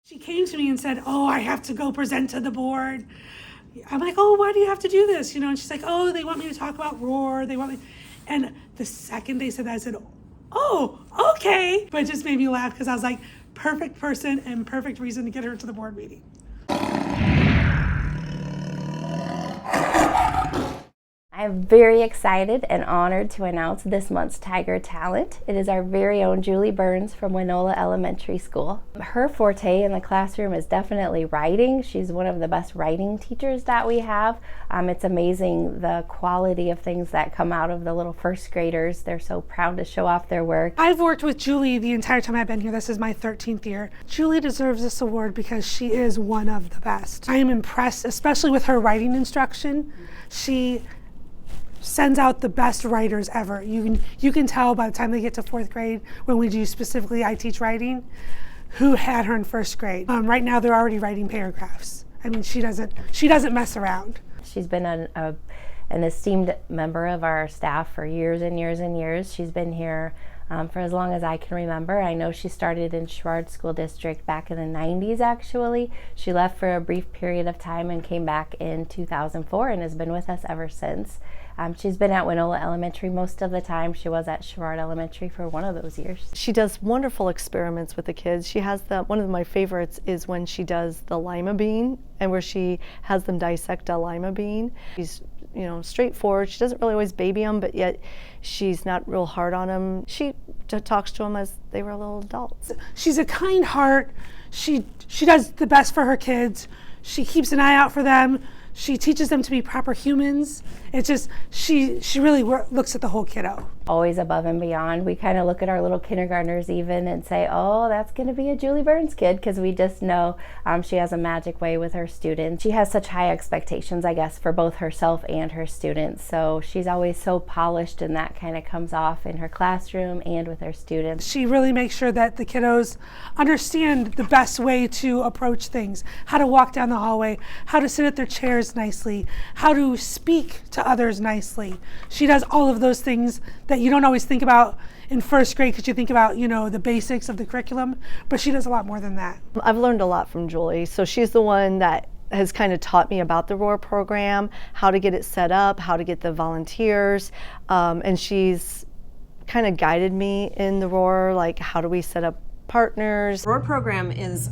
She came to me and said, oh, I have to go present to the board. I'm like, oh, why do you have to do this? And she's like, oh, they want me to talk about Roar. They want me. And the second they said that, I said, oh, okay. But it just made me laugh because I was like, perfect person and perfect reason to get her to the board meeting. I'm very excited and honored to announce this month's Tiger Talent. It is our very own Julie Burns from Winola Elementary School. Her forte in the classroom is definitely writing. She's one of the best writing teachers that we have. It's amazing the quality of things that come out of the little first graders. They're so proud to show off their work. I've worked with Julie the entire time I've been here. This is my 13th year. Julie deserves this award because she is one of the best. I am impressed, especially with her writing instruction. She sends out the best writers ever. You can tell by the time they get to 4th grade, when we do specifically I teach writing, who had her in 1st grade. Right now they're already writing paragraphs. I mean, she doesn't mess around. She's been an esteemed member of our staff for years and years and years. She's been here for as long as I can remember. I know she started in Sherrard School District back in the 90s actually. She left for a brief period of time and came back in 2004 and has been with us ever since. She's been at Winola Elementary most of the time. She was at Sherrard Elementary for one of those years. She does wonderful experiments with the kids. She has one of my favorites is when she does the lima bean and where she has them dissect a lima bean. She's straightforward. She doesn't really always baby them, but yet she's not real hard on them. She talks to them as they were little adults. She's a kind heart. She does the best for her kids. She keeps an eye out for them. She teaches them to be proper humans. It's just, she really looks at the whole kiddo. Always above and beyond. We kind of look at our little kindergartners even and say, oh, that's going to be a Julie Burns kid, because we just know she has a magic way with her students. She has such high expectations, I guess, for both herself and her students. So she's always so polished, and that kind of comes off in her classroom and with her students. She really makes sure that the kiddos understand the best way to approach things, how to walk down the hallway, how to sit at their chairs nicely, how to speak to others nicely. She does all of those things that you don't always think about in 1st grade because you think about, the basics of the curriculum, but she does a lot more than that. I've learned a lot from Julie. So she's the one that has kind of taught me about the Roar program, how to get it set up, how to get the volunteers, and she's kind of guided me in the Roar, like how do we set up partners. Roar program is,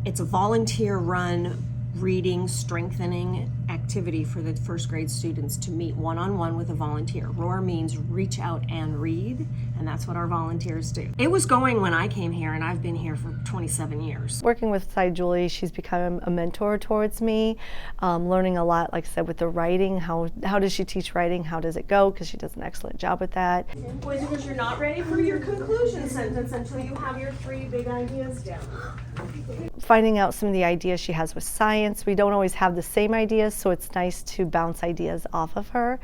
it's a volunteer-run reading strengthening activity for the 1st grade students to meet one-on-one with a volunteer. Roar means reach out and read, and that's what our volunteers do. It was going when I came here, and I've been here for 27 years. Working with Julie, she's become a mentor towards me, learning a lot, like I said, with the writing. How does she teach writing? How does it go? Because she does an excellent job with that. Boys and girls, you're not ready for your conclusion sentence until you have your 3 big ideas down. Finding out some of the ideas she has with science. We don't always have the same ideas, so it's nice to bounce ideas off of her.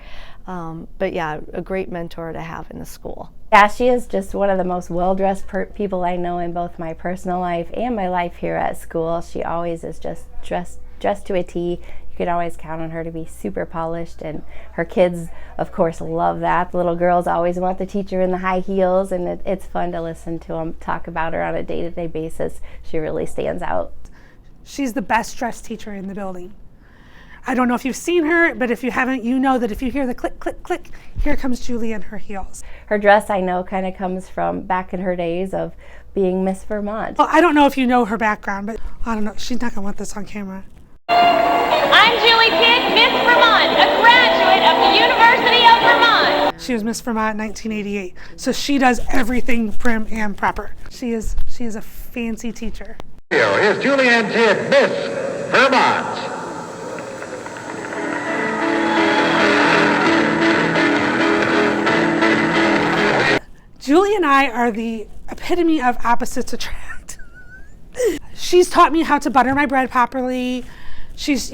But yeah, a great mentor to have in the school. Yeah, she is just one of the most well-dressed people I know in both my personal life and my life here at school. She always is just dressed to a T. You can always count on her to be super polished, and her kids, of course, love that. The little girls always want the teacher in the high heels, and it's fun to listen to them talk about her on a day-to-day basis. She really stands out. She's the best dressed teacher in the building. I don't know if you've seen her, but if you haven't, you know that if you hear the click, click, click, here comes Julie in her heels. Her dress, I know, kind of comes from back in her days of being Miss Vermont. Well, I don't know if you know her background, but I don't know. She's not going to want this on camera. I'm Julie Kidd, Miss Vermont, a graduate of the University of Vermont. She was Miss Vermont in 1988, so she does everything prim and proper. She is a fancy teacher. Here's Julianne Tidd, Miss Vermont. Julie and I are the epitome of opposites attract. She's taught me how to butter my bread properly. She's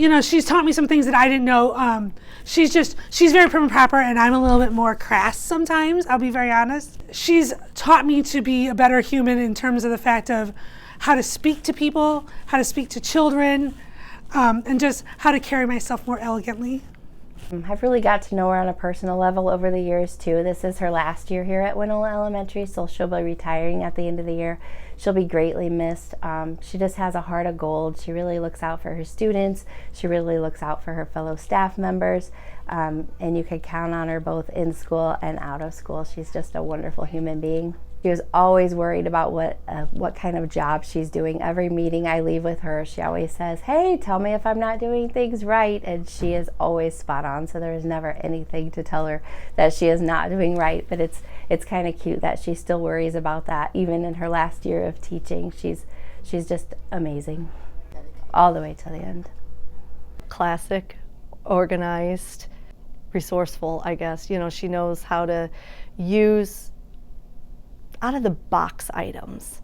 taught me some things that I didn't know. She's very prim and proper, and I'm a little bit more crass sometimes, I'll be very honest. She's taught me to be a better human in terms of the fact of how to speak to people, how to speak to children, and just how to carry myself more elegantly. I've really got to know her on a personal level over the years too. This is her last year here at Winola Elementary, so she'll be retiring at the end of the year. She'll be greatly missed. She just has a heart of gold. She really looks out for her students. She really looks out for her fellow staff members. And you can count on her both in school and out of school. She's just a wonderful human being. She was always worried about what kind of job she's doing. Every meeting I leave with her, she always says, "Hey, tell me if I'm not doing things right." And she is always spot on, so there is never anything to tell her that she is not doing right. But it's kind of cute that she still worries about that, even in her last year of teaching. She's just amazing, all the way to the end. Classic, organized, resourceful, I guess. You know, she knows how to use out of the box items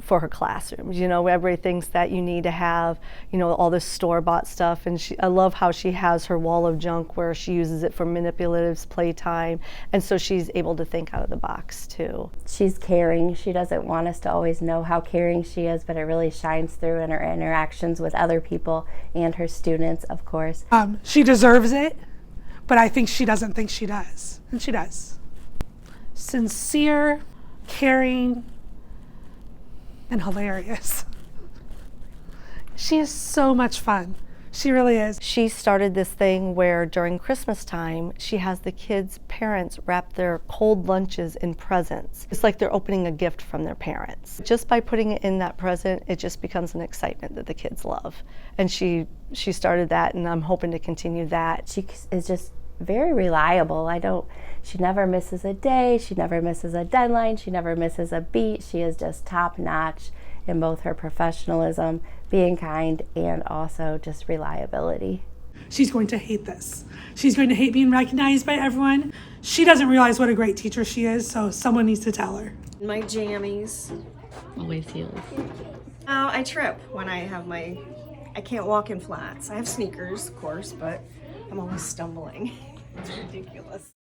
for her classrooms. You know, everything's that you need to have, you know, all this store-bought stuff. And I love how she has her wall of junk where she uses it for manipulatives, playtime, and so she's able to think out of the box too. She's caring. She doesn't want us to always know how caring she is, but it really shines through in her interactions with other people and her students, of course. She deserves it, but I think she doesn't think she does, and she does. Sincere, caring, and hilarious. She is so much fun. She really is. She started this thing where during Christmas time, she has the kids' parents wrap their cold lunches in presents. It's like they're opening a gift from their parents. Just by putting it in that present, it just becomes an excitement that the kids love. And she started that, and I'm hoping to continue that. She is just very reliable. She never misses a day, she never misses a deadline, she never misses a beat. She is just top notch in both her professionalism, being kind, and also just reliability. She's going to hate this. She's going to hate being recognized by everyone. She doesn't realize what a great teacher she is, so someone needs to tell her. My jammies. Always heels. I trip when I can't walk in flats. I have sneakers, of course, but I'm always stumbling. It's ridiculous.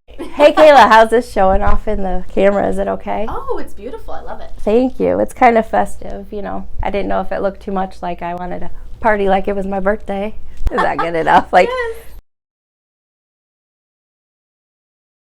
Hey Kayla, how's this showing off in the camera? Is it okay? Oh, it's beautiful. I love it. Thank you. It's kind of festive, you know. I didn't know if it looked too much like I wanted to party like it was my birthday. Is that good enough? Like, Yes.